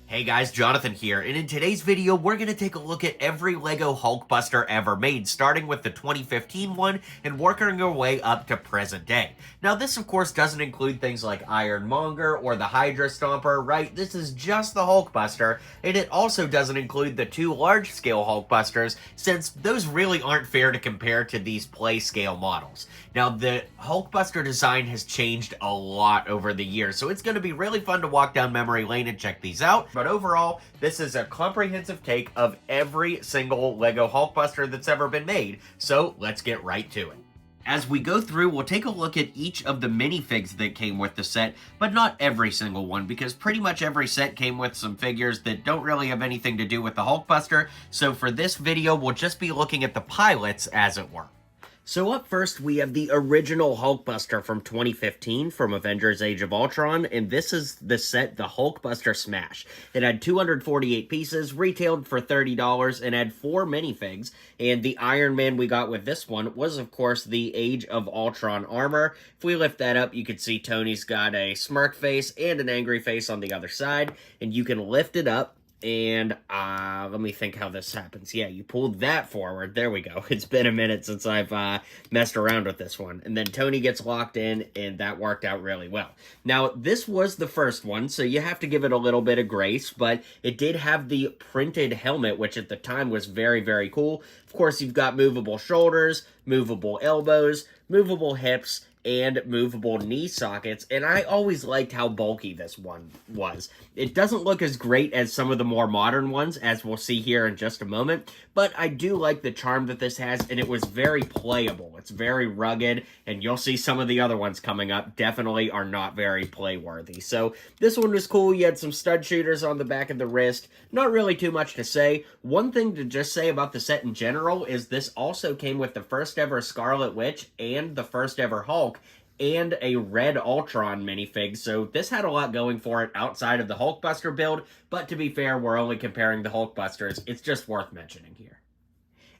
Hey guys, Jonathan here, and in today's video, we're going to take a look at every LEGO Hulkbuster ever made, starting with the 2015 one and working our way up to present day. Now, this of course doesn't include things like Ironmonger or the Hydra Stomper, right? This is just the Hulkbuster, and it also doesn't include the two large-scale Hulkbusters, since those really aren't fair to compare to these play-scale models. Now, the Hulkbuster design has changed a lot over the years, so it's going to be really fun to walk down memory lane and check these out. But overall, this is a comprehensive take of every single LEGO Hulkbuster that's ever been made, so let's get right to it. As we go through, we'll take a look at each of the minifigs that came with the set, but not every single one, because pretty much every set came with some figures that don't really have anything to do with the Hulkbuster, so for this video, we'll just be looking at the pilots, as it were. So up first, we have the original Hulkbuster from 2015 from Avengers Age of Ultron, and this is the set, the Hulkbuster Smash. It had 248 pieces, retailed for $30, and had 4 minifigs, and the Iron Man we got with this one was, of course, the Age of Ultron armor. If we lift that up, you can see Tony's got a smirk face and an angry face on the other side, and you can lift it up. And, let me think how this happens. Yeah, you pulled that forward. There we go. It's been a minute since I've, messed around with this one. And then Tony gets locked in, and that worked out really well. Now, this was the first one, so you have to give it a little bit of grace, but it did have the printed helmet, which at the time was very, very cool. Of course, you've got movable shoulders, movable elbows, movable hips, and movable knee sockets, and I always liked how bulky this one was. It doesn't look as great as some of the more modern ones, as we'll see here in just a moment, but I do like the charm that this has, and it was very playable. It's very rugged, and you'll see some of the other ones coming up definitely are not very play-worthy. So this one was cool. You had some stud shooters on the back of the wrist. Not really too much to say. One thing to just say about the set in general is this also came with the first ever Scarlet Witch and the first ever Hulk, and a red Ultron minifig, so this had a lot going for it outside of the Hulkbuster build, but to be fair, we're only comparing the Hulkbusters. It's just worth mentioning here.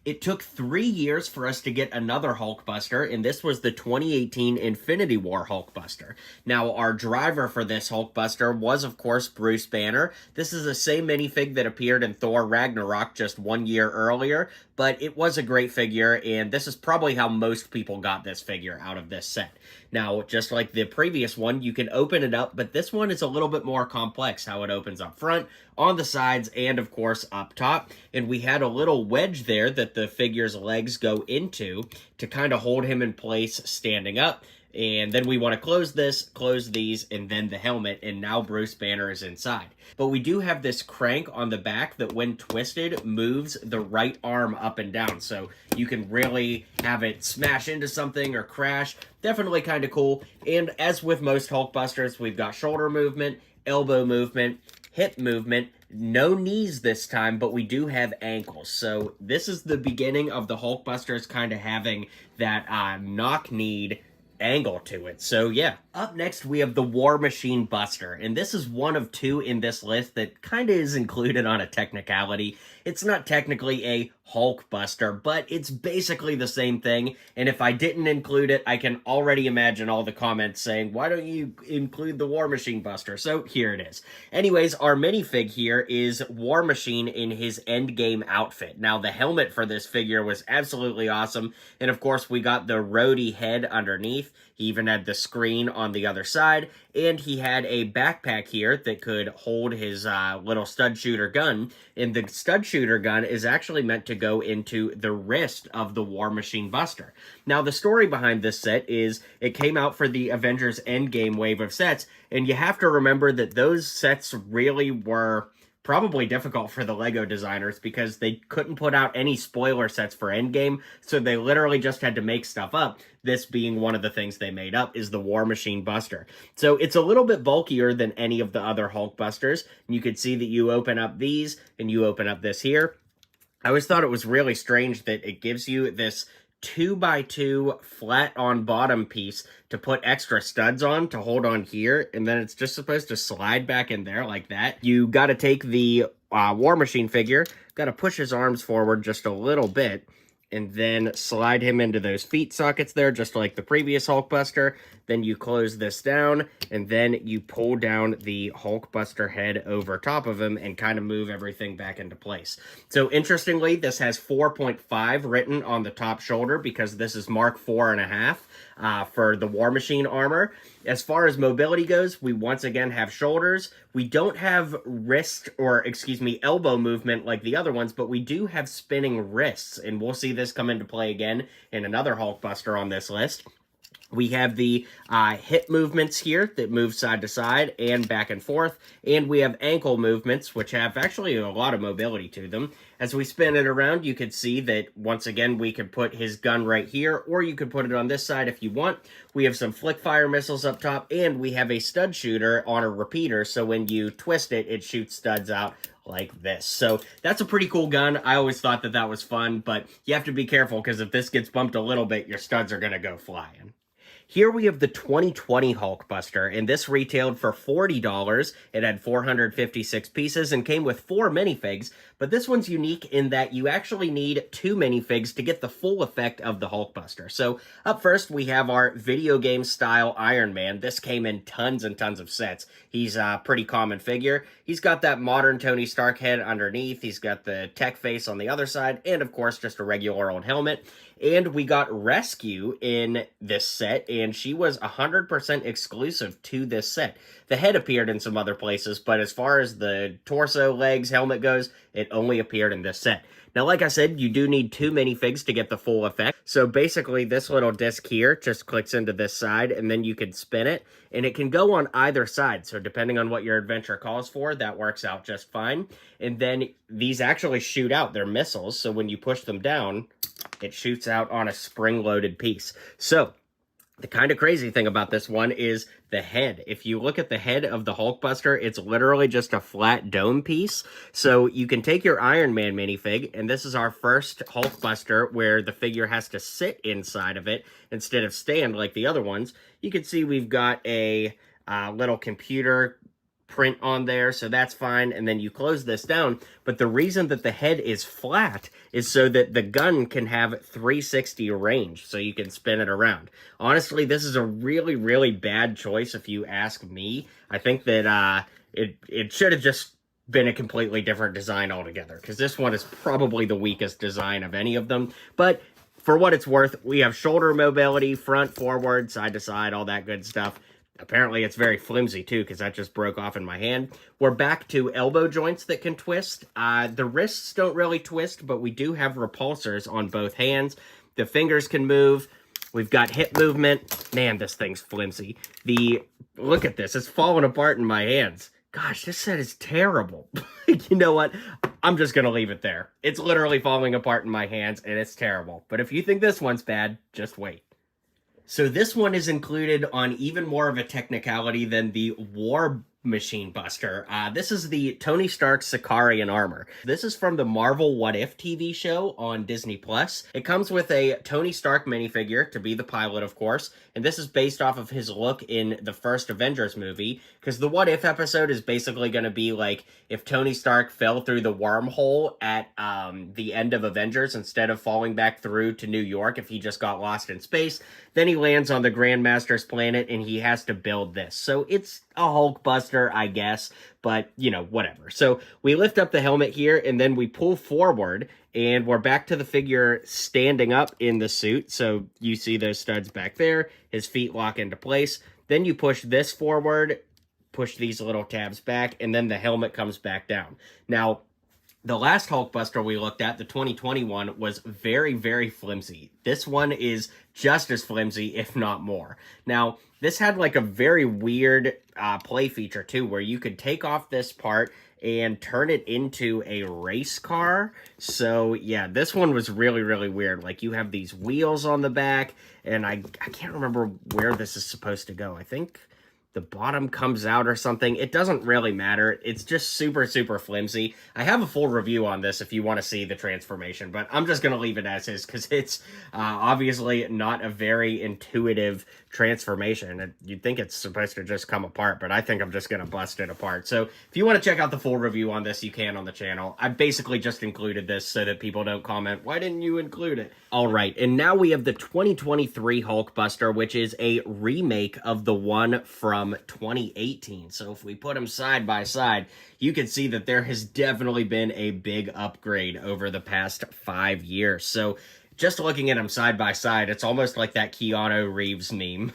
It took 3 years for us to get another Hulkbuster, and this was the 2018 Infinity War Hulkbuster. Now, our driver for this Hulkbuster was, of course, Bruce Banner. This is the same minifig that appeared in Thor Ragnarok just 1 year earlier, but it was a great figure, and this is probably how most people got this figure out of this set. Now, just like the previous one, you can open it up, but this one is a little bit more complex, how it opens up front, on the sides, and of course up top. And we had a little wedge there that the figure's legs go into to kind of hold him in place standing up. And then we want to close this, close these, and then the helmet, and now Bruce Banner is inside. But we do have this crank on the back that when twisted moves the right arm up and down, so you can really have it smash into something or crash. Definitely kind of cool. And as with most Hulkbusters, we've got shoulder movement, elbow movement, hip movement, no knees this time, but we do have ankles. So this is the beginning of the Hulkbusters kind of having that knock-kneed angle to it. So yeah. Up next, we have the War Machine Buster, and this is one of 2 in this list that kind of is included on a technicality. It's not technically a Hulkbuster, but it's basically the same thing, and if I didn't include it, I can already imagine all the comments saying, why don't you include the War Machine Buster? So here it is. Anyways, our minifig here is War Machine in his endgame outfit. Now, the helmet for this figure was absolutely awesome, and of course, we got the Rhodey head underneath. He even had the screen on the other side, and he had a backpack here that could hold his little stud shooter gun, and the stud shooter gun is actually meant to go into the wrist of the War Machine Buster. Now, the story behind this set is it came out for the Avengers Endgame wave of sets, and you have to remember that those sets really were probably difficult for the LEGO designers because they couldn't put out any spoiler sets for Endgame, so they literally just had to make stuff up. This being one of the things they made up is the War Machine Buster. So it's a little bit bulkier than any of the other Hulkbusters. You could see that you open up these and you open up this here. I always thought it was really strange that it gives you this 2x2 flat on bottom piece to put extra studs on to hold on here, and then it's just supposed to slide back in there like that. You got to take the War Machine figure, got to push his arms forward just a little bit, and then slide him into those feet sockets there, just like the previous Hulkbuster. Then you close this down, and then you pull down the Hulkbuster head over top of him and kind of move everything back into place. So interestingly, this has 4.5 written on the top shoulder because this is Mark 4.5 for the War Machine armor. As far as mobility goes, we once again have shoulders. We don't have wrist, or excuse me, elbow movement like the other ones, but we do have spinning wrists, and we'll see this come into play again in another Hulkbuster on this list. We have the hip movements here that move side to side and back and forth, and we have ankle movements, which have actually a lot of mobility to them. As we spin it around, you can see that, once again, we could put his gun right here, or you could put it on this side if you want. We have some flick fire missiles up top, and we have a stud shooter on a repeater, so when you twist it, it shoots studs out like this. So that's a pretty cool gun. I always thought that that was fun, but you have to be careful, because if this gets bumped a little bit, your studs are going to go flying. Here we have the 2020 Hulkbuster, and this retailed for $40. It had 456 pieces and came with 4 minifigs, but this one's unique in that you actually need 2 minifigs to get the full effect of the Hulkbuster. So up first, we have our video game style Iron Man. This came in tons and tons of sets. He's a pretty common figure. He's got that modern Tony Stark head underneath. He's got the tech face on the other side, and of course, just a regular old helmet. And we got Rescue in this set, and she was 100% exclusive to this set. The head appeared in some other places, but as far as the torso, legs, helmet goes, it only appeared in this set. Now, like I said, you do need 2 minifigs to get the full effect. So basically, this little disc here just clicks into this side, and then you can spin it, and it can go on either side. So depending on what your adventure calls for, that works out just fine. And then these actually shoot out. They're missiles, so when you push them down, it shoots out on a spring-loaded piece. So the kind of crazy thing about this one is the head. If you look at the head of the Hulkbuster, it's literally just a flat dome piece. So you can take your Iron Man minifig, and this is our first Hulkbuster where the figure has to sit inside of it instead of stand like the other ones. You can see we've got a little computer print on there, so that's fine, and then you close this down. But the reason that the head is flat is so that the gun can have 360 range, so you can spin it around. Honestly, this is a really, really bad choice if you ask me. I think that it should have just been a completely different design altogether, because this one is probably the weakest design of any of them. But for what it's worth, we have shoulder mobility, front, forward, side to side, all that good stuff. Apparently, it's very flimsy, too, because that just broke off in my hand. We're back to elbow joints that can twist. The wrists don't really twist, but we do have repulsors on both hands. The fingers can move. We've got hip movement. Man, this thing's flimsy. Look at this. It's falling apart in my hands. Gosh, this set is terrible. You know what? I'm just going to leave it there. It's literally falling apart in my hands, and it's terrible. But if you think this one's bad, just wait. So this one is included on even more of a technicality than the War Machine Buster. This is the Tony Stark Sakarian armor. This is from the Marvel What If TV show on Disney+. It comes with a Tony Stark minifigure to be the pilot, of course, and this is based off of his look in the first Avengers movie, because the What If episode is basically going to be like if Tony Stark fell through the wormhole at the end of Avengers instead of falling back through to New York if he just got lost in space. Then he lands on the Grandmaster's planet and he has to build this. So it's a Hulkbuster, I guess, but, you know, whatever. So we lift up the helmet here, and then we pull forward, and we're back to the figure standing up in the suit. So you see those studs back there. His feet lock into place. Then you push this forward, push these little tabs back, and then the helmet comes back down. Now, the last Hulkbuster we looked at, the 2021, was very, very flimsy. This one is just as flimsy, if not more. Now, this had like a very weird play feature too, where you could take off this part and turn it into a race car. So yeah, this one was really, really weird. Like, you have these wheels on the back, and I can't remember where this is supposed to go. I think the bottom comes out or something. It doesn't really matter. It's just super, super flimsy. I have a full review on this if you want to see the transformation, but I'm just going to leave it as is because it's obviously not a very intuitive transformation. You'd think it's supposed to just come apart, but I think I'm just going to bust it apart. So if you want to check out the full review on this, you can on the channel. I basically just included this so that people don't comment, why didn't you include it? All right, and now we have the 2023 Hulkbuster, which is a remake of the one from 2018. So if we put them side by side, you can see that there has definitely been a big upgrade over the past 5 years. So just looking at them side by side, it's almost like that Keanu Reeves meme.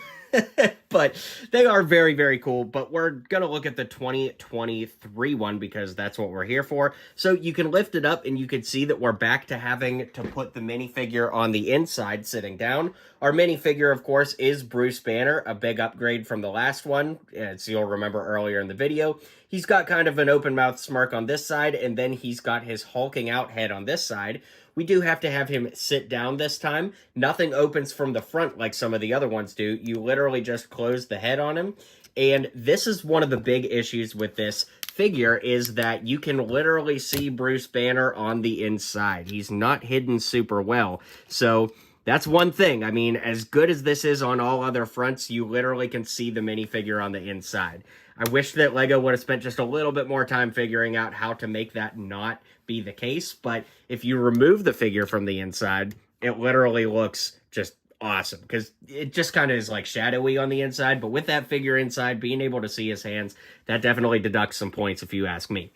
But they are very, very cool. But we're going to look at the 2023 one because that's what we're here for. So you can lift it up and you can see that we're back to having to put the minifigure on the inside sitting down. Our minifigure, of course, is Bruce Banner, a big upgrade from the last one. As you'll remember earlier in the video, he's got kind of an open mouth smirk on this side, and then he's got his hulking out head on this side. We do have to have him sit down this time. Nothing opens from the front like some of the other ones do. You literally just close the head on him. And this is one of the big issues with this figure is that you can literally see Bruce Banner on the inside. He's not hidden super well. So that's one thing. I mean, as good as this is on all other fronts, you literally can see the minifigure on the inside. I wish that LEGO would have spent just a little bit more time figuring out how to make that not be the case, but if you remove the figure from the inside, it literally looks just awesome, because it just kind of is like shadowy on the inside, but with that figure inside, being able to see his hands, that definitely deducts some points if you ask me.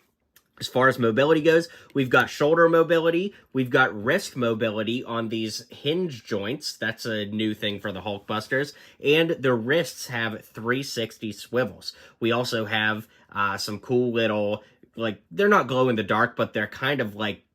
As far as mobility goes, we've got shoulder mobility, we've got wrist mobility on these hinge joints. That's a new thing for the Hulkbusters. And the wrists have 360 swivels. We also have some cool little, like, they're not glow in the dark, but they're kind of like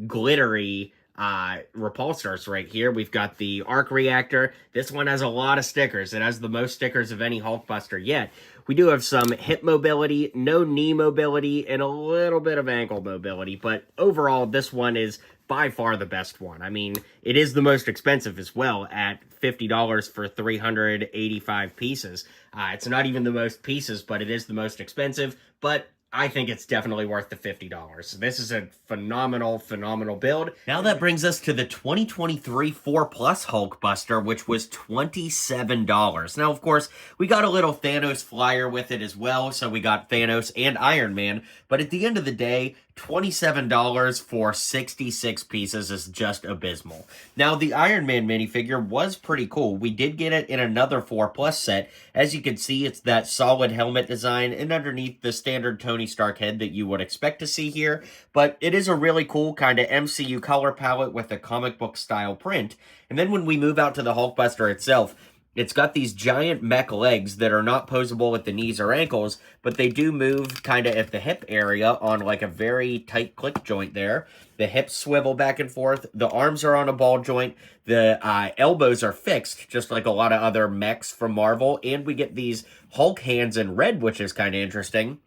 glittery repulsors right here. We've got the arc reactor. This one has a lot of stickers. It has the most stickers of any Hulkbuster yet. We do have some hip mobility, no knee mobility, and a little bit of ankle mobility, but overall, this one is by far the best one. I mean, it is the most expensive as well at $50 for 385 pieces. It's not even the most pieces, but it is the most expensive, but I think it's definitely worth the $50. This is a phenomenal, phenomenal build. Now that brings us to the 2023 4 Plus Hulkbuster, which was $27. Now, of course, we got a little Thanos flyer with it as well, so we got Thanos and Iron Man, but at the end of the day, $27 for 66 pieces is just abysmal. Now, the Iron Man minifigure was pretty cool. We did get it in another 4 Plus set. As you can see, it's that solid helmet design and underneath the standard Tony Stark head that you would expect to see here. But it is a really cool kind of MCU color palette with a comic book style print. And then when we move out to the Hulkbuster itself, it's got these giant mech legs that are not posable at the knees or ankles, but they do move kind of at the hip area on like a very tight click joint there. The hips swivel back and forth. The arms are on a ball joint. The elbows are fixed, just like a lot of other mechs from Marvel. And we get these Hulk hands in red, which is kind of interesting.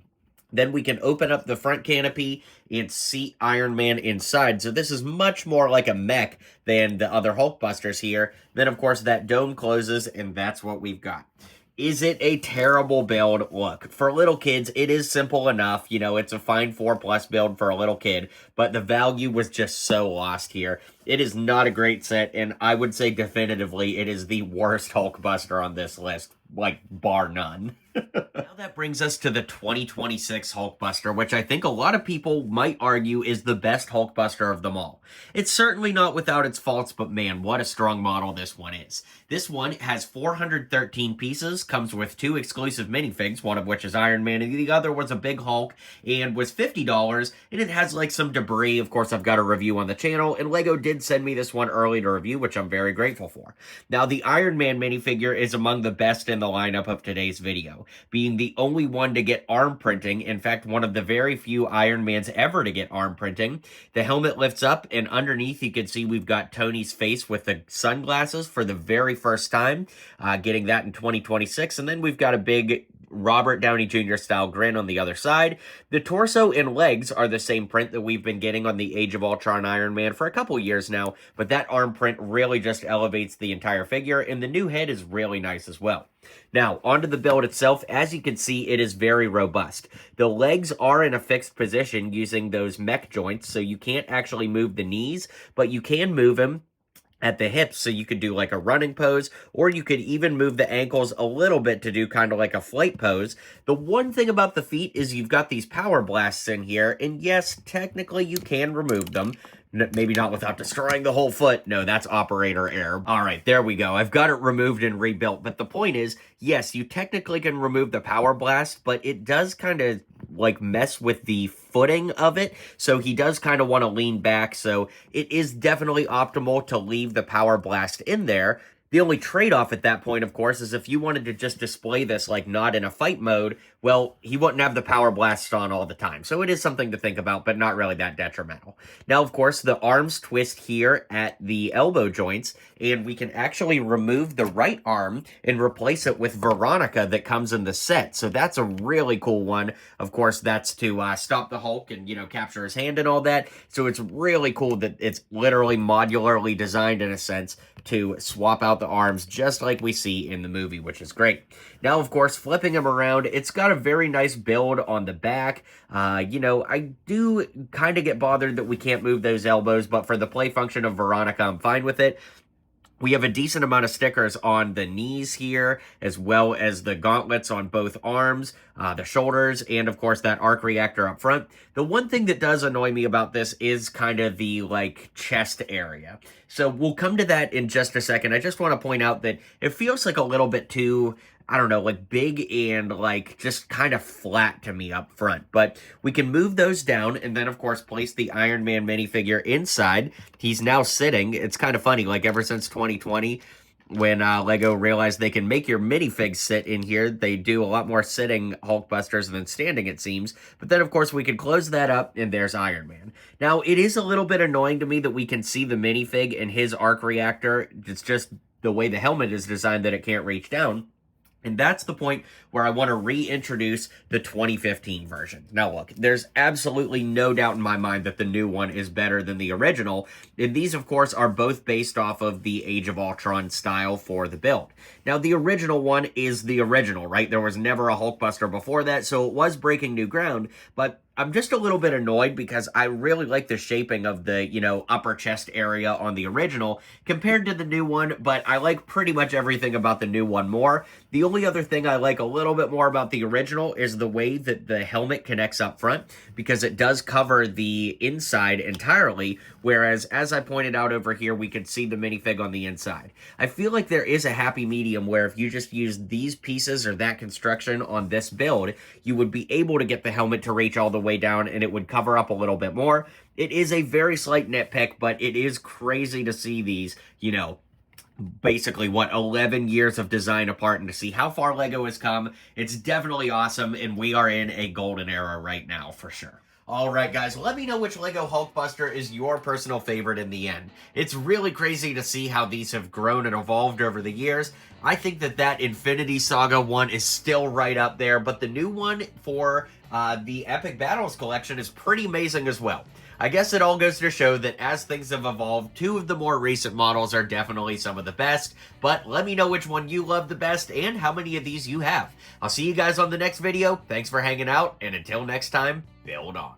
Then we can open up the front canopy and seat Iron Man inside. So this is much more like a mech than the other Hulkbusters here. Then, of course, that dome closes, and that's what we've got. Is it a terrible build? Look, for little kids, it is simple enough. You know, it's a fine 4 Plus build for a little kid, but the value was just so lost here. It is not a great set, and I would say definitively it is the worst Hulkbuster on this list, like, bar none. Now that brings us to the 2026 Hulkbuster, which I think a lot of people might argue is the best Hulkbuster of them all. It's certainly not without its faults, but man, what a strong model this one is. This one has 413 pieces, comes with 2 exclusive minifigs, one of which is Iron Man, and the other was a big Hulk, and was $50, and it has like some debris. Of course, I've got a review on the channel, and LEGO did send me this one early to review, which I'm very grateful for. Now, the Iron Man minifigure is among the best in the lineup of today's video, being the only one to get arm printing. In fact, one of the very few Iron Mans ever to get arm printing. The helmet lifts up, and underneath you can see we've got Tony's face with the sunglasses for the very first time, getting that in 2026. And then we've got a big Robert Downey Jr. style grin on the other side. The torso and legs are the same print that we've been getting on the Age of Ultron Iron Man for a couple years now, but that arm print really just elevates the entire figure, and the new head is really nice as well. Now, onto the build itself. As you can see, it is very robust. The legs are in a fixed position using those mech joints, so you can't actually move the knees, but you can move them at the hips, so you could do like a running pose, or you could even move the ankles a little bit to do kind of like a flight pose. The one thing about the feet is you've got these power blasts in here, and yes, technically you can remove them. Maybe not without destroying the whole foot. No, that's operator error. All right, there we go. I've got it removed and rebuilt. But the point is, yes, you technically can remove the power blast, but it does kind of like mess with the footing of it. So he does kind of want to lean back. So it is definitely optimal to leave the power blast in there. The only trade-off at that point, of course, is if you wanted to just display this like not in a fight mode, well, he wouldn't have the power blast on all the time. So it is something to think about, but not really that detrimental. Now, of course, the arms twist here at the elbow joints, and we can actually remove the right arm and replace it with Veronica that comes in the set. So that's a really cool one. Of course, that's to stop the Hulk and, you know, capture his hand and all that. So it's really cool that it's literally modularly designed in a sense to swap out the arms just like we see in the movie, which is great. Now, of course, flipping him around, it's got a very nice build on the back. You know, I do kind of get bothered that we can't move those elbows, but for the play function of Veronica, I'm fine with it. We have a decent amount of stickers on the knees here, as well as the gauntlets on both arms, the shoulders, and of course that arc reactor up front. The one thing that does annoy me about this is kind of the like chest area. So we'll come to that in just a second. I just want to point out that it feels like a little bit too, I don't know, like big and like just kind of flat to me up front. But we can move those down and then, of course, place the Iron Man minifigure inside. He's now sitting. It's kind of funny, like ever since 2020, when LEGO realized they can make your minifigs sit in here, they do a lot more sitting Hulkbusters than standing, it seems. But then, of course, we can close that up, and there's Iron Man. Now, it is a little bit annoying to me that we can see the minifig and his arc reactor. It's just the way the helmet is designed that it can't reach down. And that's the point where I want to reintroduce the 2015 version. Now look, there's absolutely no doubt in my mind that the new one is better than the original. And these, of course, are both based off of the Age of Ultron style for the build. Now, the original one is the original, right? There was never a Hulkbuster before that, so it was breaking new ground. But I'm just a little bit annoyed because I really like the shaping of the, you know, upper chest area on the original compared to the new one, but I like pretty much everything about the new one more. The only other thing I like a little bit more about the original is the way that the helmet connects up front, because it does cover the inside entirely, whereas, as I pointed out over here, we can see the minifig on the inside. I feel like there is a happy medium where if you just use these pieces or that construction on this build, you would be able to get the helmet to reach all the way down and it would cover up a little bit more. It is a very slight nitpick, but it is crazy to see these, you know, basically, 11 years of design apart, and to see how far LEGO has come. It's definitely awesome, and we are in a golden era right now, for sure. Alright guys, let me know which LEGO Hulkbuster is your personal favorite in the end. It's really crazy to see how these have grown and evolved over the years. I think that Infinity Saga one is still right up there, but the new one for the Epic Battles collection is pretty amazing as well. I guess it all goes to show that as things have evolved, two of the more recent models are definitely some of the best, but let me know which one you love the best and how many of these you have. I'll see you guys on the next video. Thanks for hanging out, and until next time, build on.